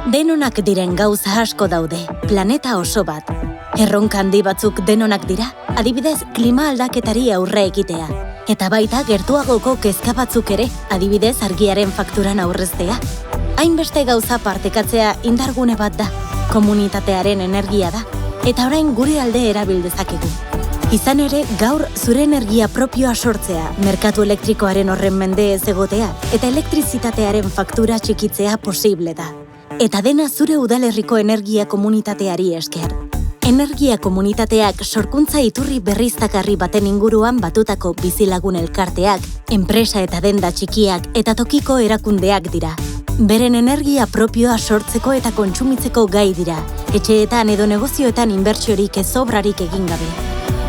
Denonak diren gauza asko daude, planeta oso bat. Erronka handi batzuk denonak dira, adibidez klima aldaketari aurre egitea. Eta baita gertuagoko kezka batzuk ere, adibidez argiaren fakturan aurreztea. Hainbeste gauza partekatzea indargune bat da, komunitatearen energia da, eta orain gure alde erabil dezakegu. Izan ere, gaur zure energia propioa sortzea, merkatu elektrikoaren horren mende ez egotea, eta elektrizitatearen faktura txikitzea posible da. Eta dena zure udalerriko energia komunitateari esker. Energia komunitateak sorkuntza iturri berriztagarri baten inguruan batutako bizilagun elkarteak, enpresa eta denda txikiak eta tokiko erakundeak dira. Beren energia propioa sortzeko eta kontsumitzeko gai dira, etxeetan edo negozioetan inbertsiorik ez obrarik egin gabe.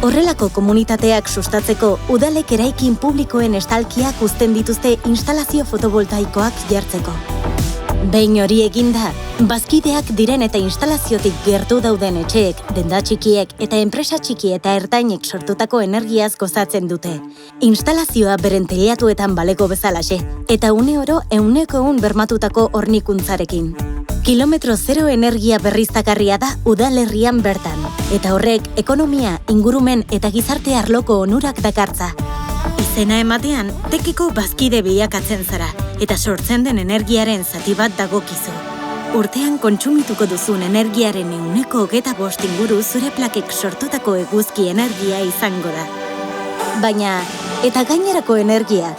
Horrelako komunitateak sustatzeko, udalek eraikin publikoen estalkiak uzten dituzte instalazio fotovoltaikoak jartzeko. Behin hori eginda, bazkideak diren eta instalaziotik gertu dauden etxeek, denda txikiek eta enpresa txiki eta ertainek sortutako energiaz gozatzen dute. Instalazioa beren teilatuetan baleko bezalaxe, eta une oro 100% bermatutako hornikuntzarekin. Kilometro zero energia berriztagarria da udalerrian bertan, eta horrek ekonomia, ingurumen eta gizarte arloko onurak dakartza. Izena ematean, tekiko bazkide bilakatzen zara, eta sortzen den energiaren zati bat dagokizu. Urtean kontsumituko duzun energiaren 25% inguru zure plakek sortutako eguzki energia izango da. Baina, eta gainerako energia,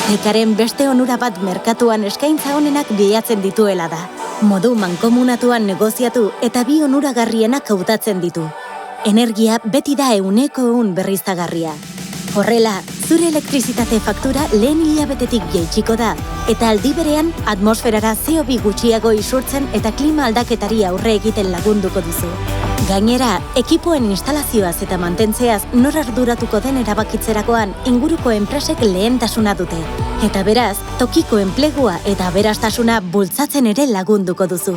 tekaren beste onura bat merkatuan eskaintza honenak bilatzen dituela da. Modu mankomunatuan negoziatu eta bi onuragarrienak hautatzen ditu. Energia beti da 100% berriztagarria. Horrela, zure elektrizitate faktura lehen hilabetetik jaitsiko da, eta aldi berean atmosferara CO2 gutxiago isurtzen eta klima aldaketari aurre egiten lagunduko duzu. Gainera, ekipoen instalazioaz eta mantentzeaz nor arduratuko den erabakitzerakoan inguruko enpresek lehentasuna dute, eta beraz, tokiko enplegua eta aberastasuna bultzatzen ere lagunduko duzu.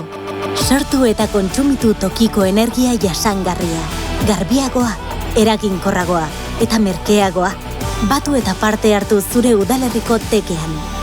Sortu eta kontsumitu tokiko energia jasangarria, garbiagoa, eraginkorragoa eta merkeagoa. Batu eta parte hartu zure udalerriko tekean.